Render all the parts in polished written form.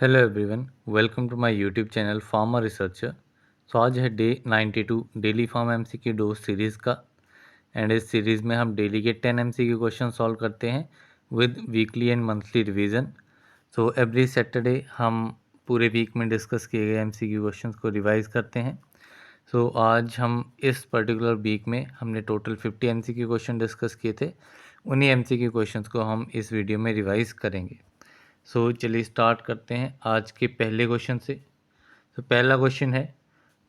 Hello everyone, welcome to my YouTube channel pharma researcher. तो आज है day 92 daily pharm MCQ dose series का। And इस series में हम डेली के 10 एमसीक्यू क्वेश्चन सॉल्व करते हैं with weekly and monthly revision. So every Saturday हम पूरे वीक में डिस्कस किए गए एमसीक्यू क्वेश्चंस को रिवाइज करते हैं। सो आज हम इस पर्टिकुलर वीक में हमने टोटल 50 एमसीक्यू क्वेश्चन डिस्कस किए थे। उन्हीं एमसीक्यू क्वेश्चंस को हम इस वीडियो में रिवाइज करेंगे। सो चलिए स्टार्ट करते हैं आज के पहले क्वेश्चन से। तो पहला क्वेश्चन है,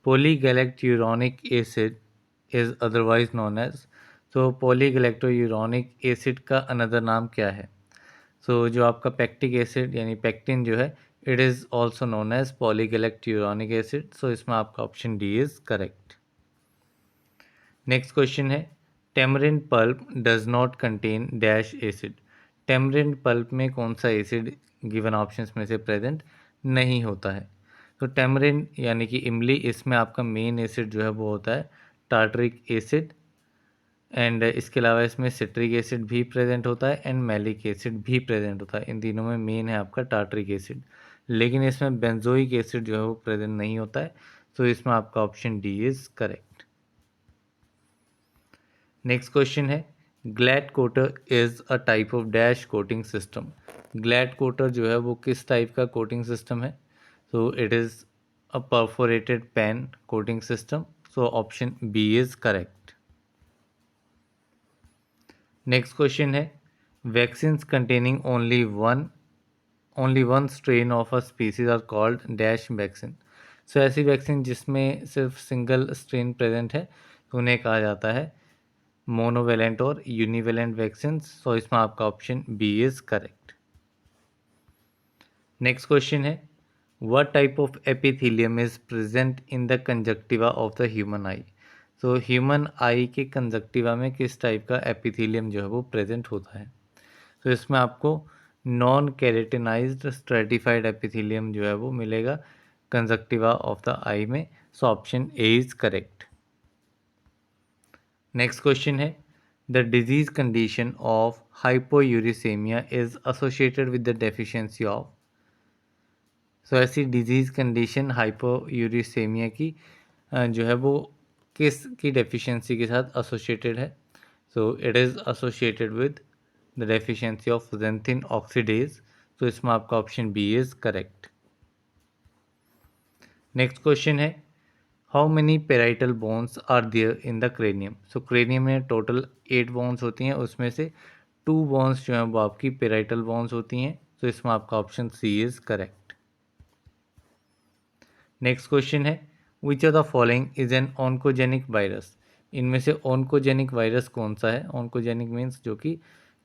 polygalacturonic acid is otherwise known as. तो पॉलीगैलेक्टोयूरानिक एसिड का अनदर नाम क्या है? सो जो आपका पैक्टिक एसिड यानी पैक्टिन जो है, it is also known as polygalacturonic acid. So इसमें आपका option D is correct. Next question है, tamarind pulp does not contain dash acid. Tamarind pulp में कौन सा एसिड गिवन ऑप्शंस में से प्रेजेंट नहीं होता है? तो टेमरिन यानी कि इमली, इसमें आपका मेन एसिड जो है वो होता है टार्टरिक एसिड। एंड इसके अलावा इसमें सिट्रिक एसिड भी प्रेजेंट होता है एंड मैलिक एसिड भी प्रेजेंट होता है। इन तीनों में मेन है आपका टार्टरिक एसिड, लेकिन इसमें बेंजोइक एसिड जो है वो प्रेजेंट नहीं होता है। तो इसमें आपका option D is correct. Next question है, Glatt coater is a type of dash coating system. Glatt coater जो है वो किस टाइप का कोटिंग सिस्टम है? So it is a perforated pan coating system. So option B is correct. Next question है, vaccines containing only one strain of a species are called dash vaccine. So ऐसी vaccine जिसमें सिर्फ single strain present है तो उन्हें कहा जाता है मोनोवेलेंट और यूनिवेलेंट वैक्सीन। सो इसमें आपका option B is correct. Next question है, what type of epithelium is present in the conjunctiva of the human eye. So human eye के कंजक्टिवा में किस टाइप का एपिथेलियम जो है वो प्रेजेंट होता है? तो इसमें आपको नॉन कैरेटिनाइज्ड स्ट्रेटिफाइड एपिथेलियम जो है वो मिलेगा कंजक्टिवा ऑफ द आई में। So option A is correct. Next question है, the disease condition of hypouricemia is associated with the deficiency of. So ऐसी डिजीज कंडीशन हाइपोयूरिसेमिया की जो है वो किस की डेफिशिएंसी के साथ एसोसिएटेड है? So it is associated with the deficiency of xanthine oxidase. तो इसमें आपका option B is correct. Next question है, how many parietal bones are there in the cranium. So cranium में टोटल 8 बोन्स होती हैं, उसमें से 2 बोन्स जो हैं वो आपकी पेराइटल बोन्स होती हैं। तो इसमें आपका option C is correct. Next question है, which of the following is an oncogenic virus. इनमें से ऑन्कोजेनिक वायरस कौन सा है? ऑन्कोजेनिक मीन्स जो कि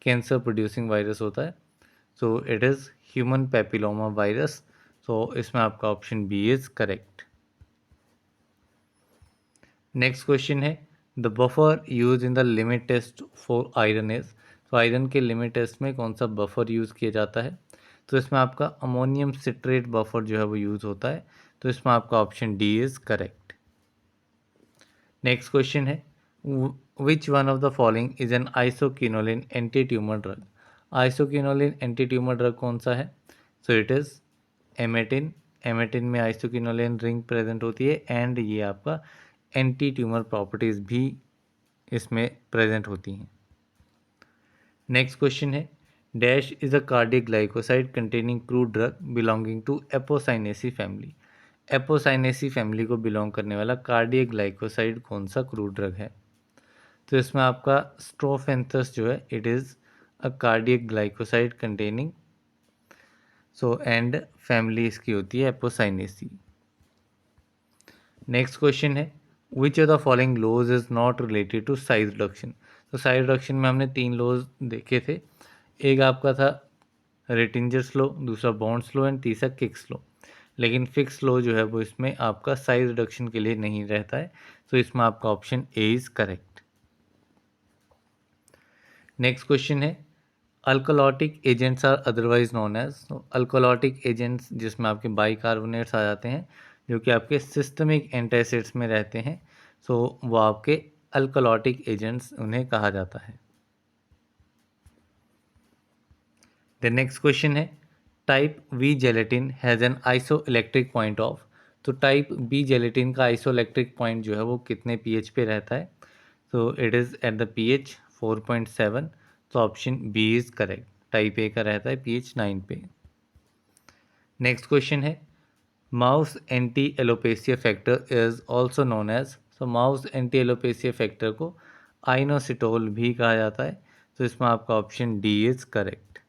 कैंसर प्रोड्यूसिंग वायरस होता है। So it is human papilloma virus. So इसमें आपका option B is correct. Next question है, the buffer use in the limit test for iron is. तो आयरन के लिमिट टेस्ट में कौन सा बफर यूज़ किया जाता है? तो इसमें आपका अमोनियम सिट्रेट बफर जो है वो यूज़ होता है। तो इसमें आपका option D is correct. Next question है, which one of the following is an isoquinoline anti tumor drug. Isoquinoline anti tumor drug कौन सा है? So it is एमेटिन। एमेटिन में आइसोकिनोलिन रिंग प्रेजेंट होती है एंड ये आपका एंटी ट्यूमर प्रॉपर्टीज़ भी इसमें प्रेजेंट होती हैं। नेक्स्ट क्वेश्चन है, dash is a cardiac glycoside containing crude drug belonging to apocynaceae family. Apocynaceae family को बिलोंग करने वाला कार्डियक ग्लाइकोसाइड कौन सा क्रूड ड्रग है? तो इसमें आपका स्ट्रोफेंथस जो है, it is a cardiac glycoside containing. So and family इसकी होती है एपोसाइनेसी। नेक्स्ट क्वेश्चन है, which of the following laws is not related to size reduction. तो साइज रिडक्शन में हमने 3 लॉज देखे थे। एक आपका था रेटिंजर्स लॉ, दूसरा बॉन्ड्स लॉ एंड तीसरा किक्स लॉ। लेकिन फिक्स लॉ जो है वो इसमें आपका साइज रिडक्शन के लिए नहीं रहता है। तो इसमें आपका option A is correct. Next question है, alkalotic agents are otherwise known as. Alkalotic agents जिसमें आपके बाइकार्बोनेट्स आ जाते हैं जो कि आपके सिस्टमिक एंटासिड्स में रहते हैं। सो वो आपके अल्कोलॉटिक एजेंट्स उन्हें कहा जाता है। द नेक्स्ट क्वेश्चन है, type we gelatin has an iso electric point of, तो टाइप बी जेलेटिन का आइसो इलेक्ट्रिक पॉइंट जो है वो कितने पीएच पे रहता है? तो it is at the pH 4.7, तो option B is correct. Type A का रहता है पीएच 9 पे। नेक्स्ट क्वेश्चन है mouse anti alopecia factor is also known as, तो माउस एंटी एलोपेसिया फैक्टर को आइनोसिटोल भी कहा जाता है, तो इसमें आपका option D is correct.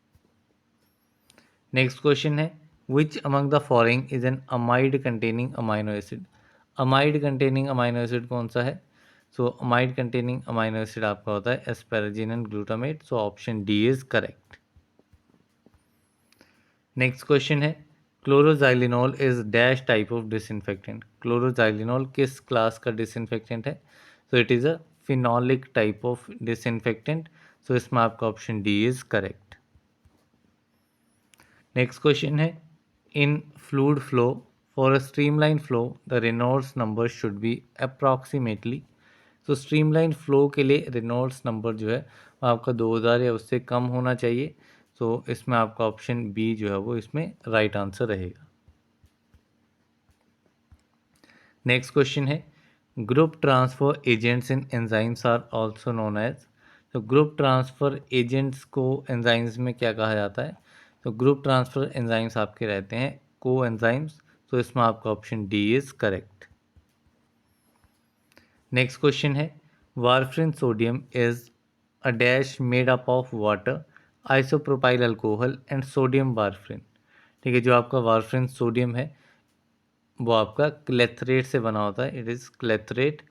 Next question है which among the following is an amide containing amino acid, amide containing amino acid कौन सा है? So amide containing amino acid आपका होता है asparagine and glutamate, so option D is correct. Next question है chloroxylenol is dash type of disinfectant, chloroxylenol किस class का disinfectant है? तो it is a phenolic type of disinfectant, so इसमें आपका option D is correct. Next question है in fluid flow for a streamline flow the Reynolds number should be approximately, तो streamline flow के लिए Reynolds number जो है वो आपका 2000 या उससे कम होना चाहिए, तो इसमें आपका ऑप्शन बी जो है वो इसमें राइट आंसर रहेगा। नेक्स्ट क्वेश्चन है group transfer agents in enzymes are also known as, तो ग्रुप ट्रांसफर एजेंट्स को एंजाइम्स में क्या कहा जाता है? तो ग्रुप ट्रांसफर एंजाइम्स आपके रहते हैं को एंजाइम्स, तो इसमें आपका option D is correct. Next question है warfarin sodium is a dash made up of water isopropyl alcohol and sodium warfarin, ठीक है, जो आपका वारफ्रिन सोडियम है वो आपका क्लेथरेट से बना होता है, it is clathrate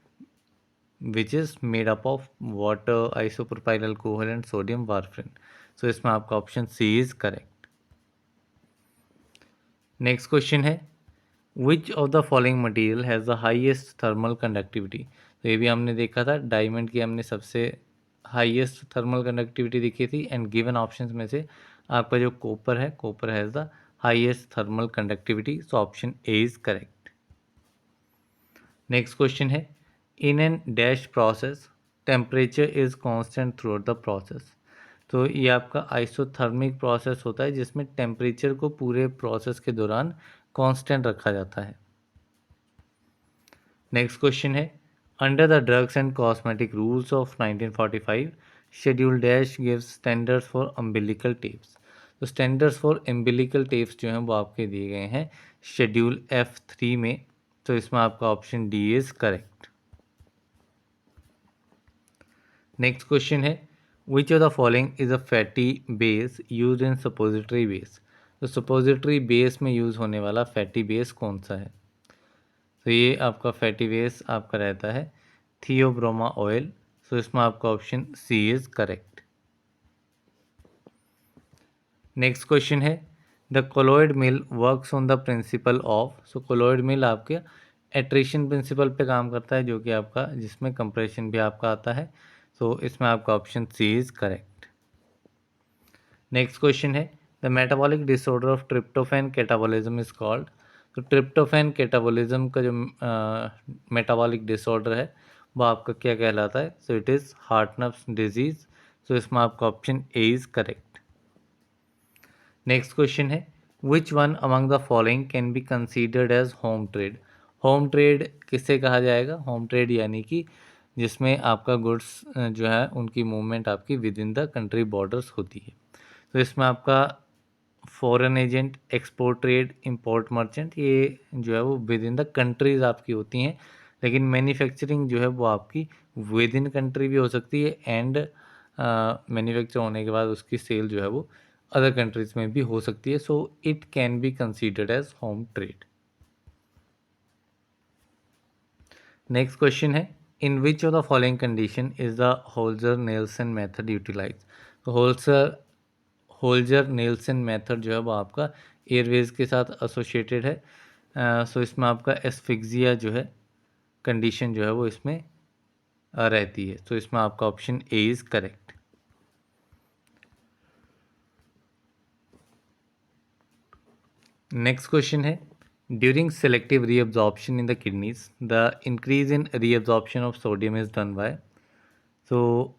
which is made up of water isopropyl alcohol and sodium warfarin, so इसमें आपका option C is correct. Next question है which of the following material has the highest thermal conductivity, तो ये भी हमने देखा था diamond की हमने सबसे हाईएस्ट थर्मल कंडक्टिविटी देखी थी, एंड गिवन ऑप्शंस में से आपका जो कॉपर है, copper has the highest thermal conductivity, so option A is correct. Next question है in an dash process temperature is constant throughout the process, तो ये आपका आइसोथर्मिक प्रोसेस होता है जिसमें टेम्परेचर को पूरे प्रोसेस के दौरान कांस्टेंट रखा जाता है। नेक्स्ट क्वेश्चन है under the drugs and cosmetic rules of 1945 schedule dash gives standards for umbilical tapes, तो स्टैंडर्ड्स फॉर अम्बिलिकल टेप्स जो हैं वो आपके दिए गए हैं शेड्यूल F3 में, तो इसमें आपका option D is correct. Next question है which of the following is a fatty base use in suppository base, तो सपोजिटरी बेस में यूज़ होने वाला फैटी बेस कौन सा है? तो ये आपका फैटी बेस आपका रहता है थियोब्रोमा ऑयल, सो इसमें आपका option C is correct. Next question है the colloid mill works on the principle of, so colloid mill आपके एट्रिशन प्रिंसिपल पे काम करता है जो कि आपका जिसमें कंप्रेशन भी आपका आता है, सो इसमें आपका option C is correct. Next question है the metabolic disorder of tryptophan catabolism is called, तो ट्रिप्टोफैन कैटाबॉलिज्म का जो मेटाबॉलिक डिसऑर्डर है वो आपका क्या कहलाता है? So it is Hartnup's disease, so इसमें आपका option A is correct. Next question है which one among the following can be considered as home trade, home trade किससे कहा जाएगा? होम ट्रेड यानी कि जिसमें आपका गुड्स जो है उनकी मूवमेंट आपकी with in the country borders होती है, तो इसमें आपका foreign agent, export trade, import merchant, ये जो है वो विद इन द कंट्रीज़ आपकी होती हैं, लेकिन मैन्युफैक्चरिंग जो है वो आपकी विद इन कंट्री भी हो सकती है एंड मैन्युफैक्चर होने के बाद उसकी सेल जो है वो अदर कंट्रीज़ में भी हो सकती है, so it can be considered as home trade. Next question है in which of the following condition is the Holger Nelson method utilize, तो होल्जर नेल्सन मेथड जो है वो आपका एयरवेज के साथ एसोसिएटेड है, सो इसमें आपका एस्फिक्सिया जो है कंडीशन जो है वो इसमें रहती है, तो इसमें आपका option A is correct. Next question है during selective reabsorption in the kidneys the increase in reabsorption of sodium is done by, तो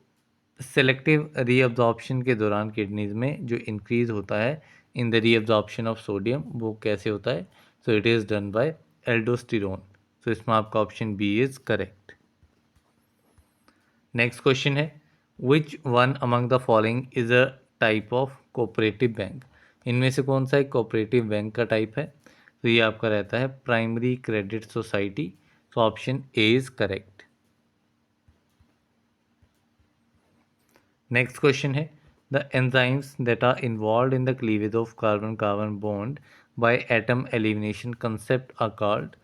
सेलेक्टिव रीअब्जॉर्प्शन के दौरान किडनीज में जो इंक्रीज़ होता है in the reabsorption of sodium, वो कैसे होता है? So it is done by aldosterone. तो इसमें आपका option B is correct. Next question है, which one among the following is a type of cooperative bank? इनमें से कौन सा एक कोऑपरेटिव बैंक का टाइप है? तो ये आपका रहता है प्राइमरी क्रेडिट सोसाइटी। तो option A is correct. Next question है, the enzymes that are involve in the cleavage of carbon carbon bond by atom elimination concept are called.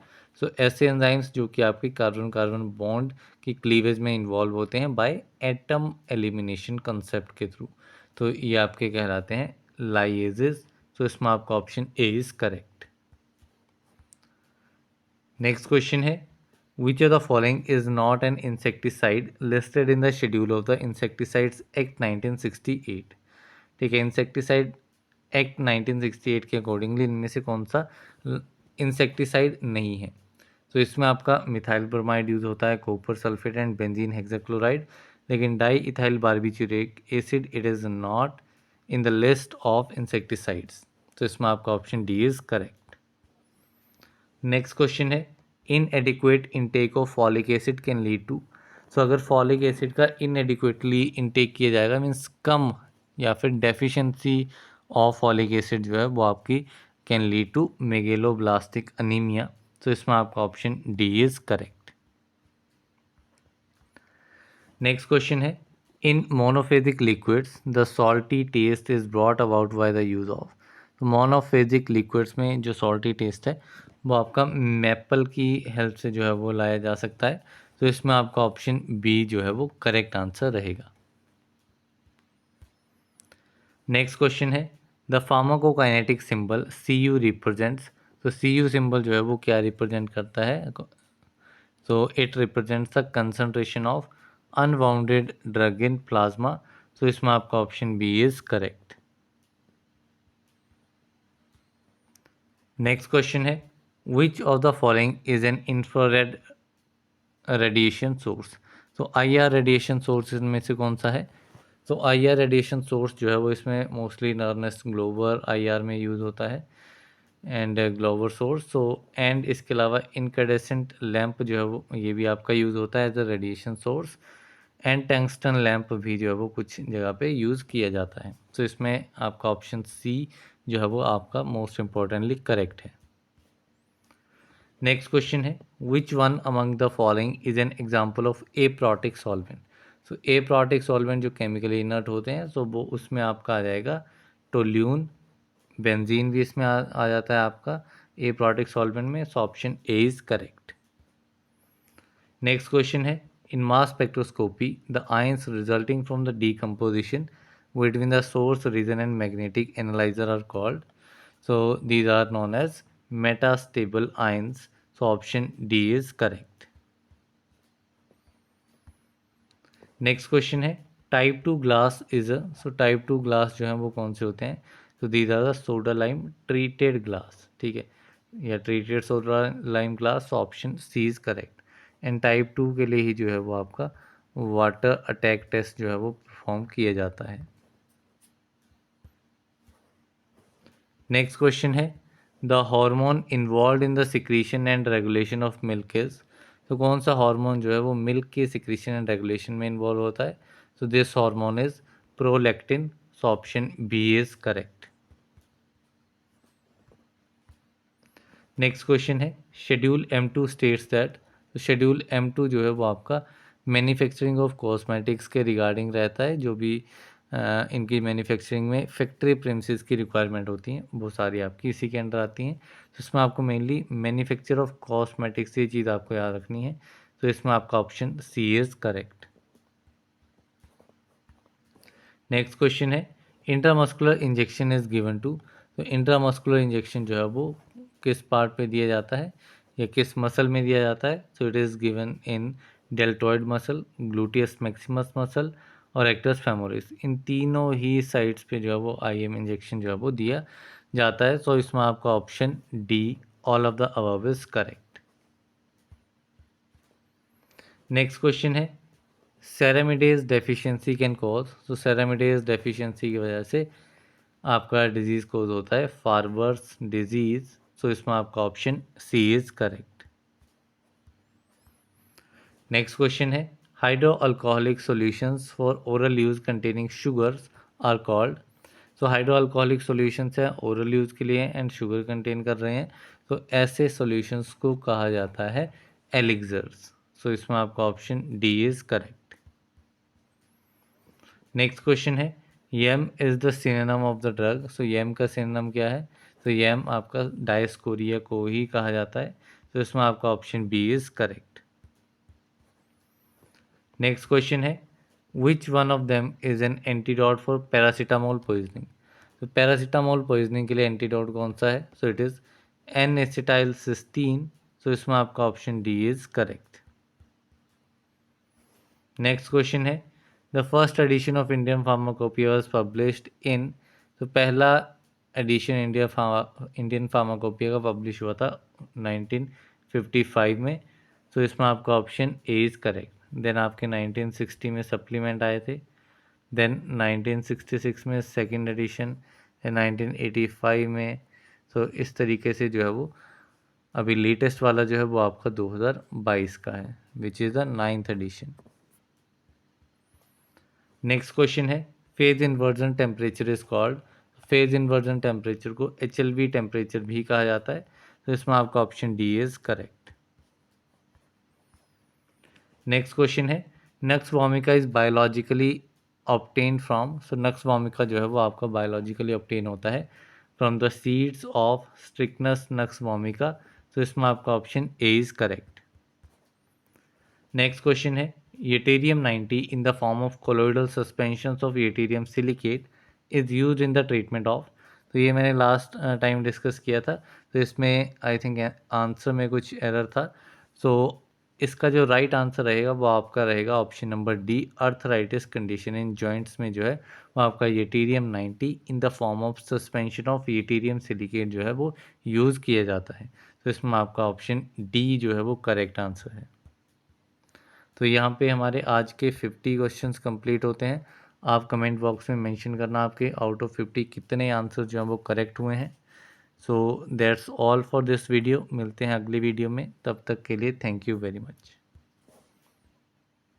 So ऐसे एंजाइम्स जो कि आपकी कार्बन कार्बन बॉन्ड की cleavage में involve होते हैं by atom elimination concept के थ्रू, तो ये आपके कहलाते हैं लाइएजेस। तो इसमें आपका option A is correct. Next question है, which of the following is not an insecticide listed in the schedule of the insecticides act 1968? ठीक है, इंसेक्टिसाइड एक्ट 1968 के अकॉर्डिंगली इनमें से कौन सा इंसेक्टिसाइड नहीं है? तो इसमें आपका मिथाइल ब्रोमाइड यूज़ होता है, copper sulphate and benzene hexachloride, लेकिन di ethyl barbituric acid it is not in the list of insecticides. तो इसमें आपका option D is correct. Next question है, inadequate intake of folic acid can lead to. So अगर folic acid का इनएडिक्वेटली intake किया जाएगा, means कम या फिर डेफिशिएंसी ऑफ फॉलिक एसिड जो है वो आपकी can lead to megaloblastic anaemia. तो इसमें आपका option D is correct. Next question है, in monophasic liquids the salty taste is brought about by the use of. तो मोनोफेजिक लिक्विड्स में जो सॉल्टी टेस्ट है वो आपका मैपल की हेल्प से जो है वो लाया जा सकता है। तो इसमें आपका ऑप्शन बी जो है वो करेक्ट आंसर रहेगा। नेक्स्ट क्वेश्चन है, the pharmacokinetic symbol C U represents. तो सी यू सिंबल जो है वो क्या रिप्रेजेंट करता है? So it represents the concentration of unbounded drug in plasma. So इसमें आपका option B is correct. Next question है, which of the following is an infrared radiation source? तो आई आर रेडिएशन सोर्स में से कौन सा है? तो आई आर रेडिएशन सोर्स जो है वो इसमें मोस्टली नर्नेस ग्लोबर आई आर में यूज़ होता है and Glauber source. So and इसके अलावा इनकैंडेसेंट लैंप जो है वो ये भी आपका यूज़ होता है as a radiation source, and tungsten lamp भी जो है वो कुछ जगह पे यूज़ किया जाता है। तो इसमें आपका ऑप्शन सी जो है वो आपका मोस्ट इम्पॉर्टेंटली करेक्ट है। नेक्स्ट क्वेश्चन है, which one among the following is an example of aprotic solvent? So aprotic solvent जो केमिकली इनर्ट होते हैं, सो वो उसमें आपका आ जाएगा टोल्यून, बेंजीन भी इसमें आ जाता है आपका एप्रोटिक सॉल्वेंट में। So option A is correct. Next question है, in mass spectroscopy the ions resulting from the decomposition between the source region and magnetic analyzer are called. So these are known as metastable ions. So option D is correct. Next question है, type 2 glass is a. So type 2 glass जो है वो कौन से होते हैं? तो these are the soda lime treated glass, ठीक है, या treated soda lime glass. Option C is correct. And type 2 के लिए ही जो है वो आपका वाटर अटैक टेस्ट जो है वो परफॉर्म किया जाता है। नेक्स्ट क्वेश्चन है, the hormone involve in the secretion and regulation of milk is. तो कौन सा हार्मोन जो है वो मिल्क के सिक्रीशन एंड रेगुलेशन में इन्वॉल्व होता है? तो this hormone is prolactin. So option B is correct. Next question है, शेड्यूल M2 स्टेट्स दैट। तो शेड्यूल M2 जो है वो आपका मैन्युफैक्चरिंग ऑफ कॉस्मेटिक्स के रिगार्डिंग रहता है। जो भी इनकी मैन्युफैक्चरिंग में फैक्ट्री प्रेमिसेस की रिक्वायरमेंट होती हैं वो सारी आपकी इसी के अंडर आती हैं। तो इसमें आपको मेनली मैन्युफैक्चर ऑफ कॉस्मेटिक्स ये चीज़ आपको याद रखनी है। तो इसमें आपका option C is correct. Next question है, intramuscular injection is given to. तो इंट्रामस्कुलर इंजेक्शन जो है वो किस पार्ट पे दिया जाता है या किस मसल में दिया जाता है? So it is given in deltoid muscle, gluteus Maximus muscle और एक्टस फेमोरिस। इन तीनों ही साइड्स पे जो है वो आईएम इंजेक्शन जो है वो दिया जाता है। सो इसमें आपका option D all of the above is correct. Next question है, सेरेमिडेज डेफिशिएंसी कैन कॉज। तो सेरेमिडेज डेफिशिएंसी की वजह से आपका डिजीज़ कोज होता है फार्बर्स डिजीज़। सो इसमें आपका option C is correct. Next question है hydro alcoholic solutions for oral use containing sugars are called. So hydro alcoholic solutions है ओरल यूज़ के लिए एंड शुगर कंटेन कर रहे हैं, तो ऐसे सॉल्यूशंस को कहा जाता है एलिक्सर्स। सो इसमें आपका option D is correct. Next question है yam is the synonym of the drug. So yam का सिनोनिम क्या है? तो यम आपका डायस्कोरिया को ही कहा जाता है, तो इसमें आपका option B is correct. Next question है which one of them is an antidote for paracetamol poisoning. तो पैरासीटामोल पॉइजनिंग के लिए एंटीडोट कौन सा है? So it is N acetyl cysteine. So इसमें आपका option D is correct. Next question है the first edition of Indian pharmacopoeia was published in. तो पहला एडिशन इंडियन फार्माकोपिया का पब्लिश हुआ था 1955 में। तो इसमें आपका option A is correct. Then आपके 1960 में सप्लीमेंट आए थे, देन 1966 में सेकंड एडिशन, देन 1985 में। तो इस तरीके से जो है वो अभी लेटेस्ट वाला जो है वो आपका 2022 का है, which is the 9th edition. Next question है phase inversion temperature is called. Phase inversion temperature को HLV टेम्परेचर भी कहा जाता है, तो इसमें आपका option D is correct. Next question है nux vomica is biologically obtain from. So nux vomica जो है वो आपका बायोलॉजिकली ऑब्टेन होता है from the seeds of strychnos nux vomica. तो इसमें आपका option A is correct. Next question है Yttrium 90 in the form of colloidal suspensions of yttrium silicate is used in the treatment of। तो ये मैंने last time discuss किया था, तो इसमें आई थिंक आंसर में कुछ एरर था। सो इसका जो राइट आंसर रहेगा वो आपका रहेगा option number D, arthritis condition in joints में जो है वो आपका Yttrium 90 in the form of suspension of yttrium silicate जो है वो यूज़ किया जाता है। तो इसमें आपका ऑप्शन डी जो है वो करेक्ट आंसर है। तो यहाँ पे हमारे आज के 50 क्वेश्चंस कंप्लीट होते हैं। आप कमेंट बॉक्स में मेंशन करना आपके आउट ऑफ 50 कितने आंसर जो हैं वो करेक्ट हुए हैं। So that's all for this video. मिलते हैं अगली वीडियो में, तब तक के लिए थैंक यू वेरी मच।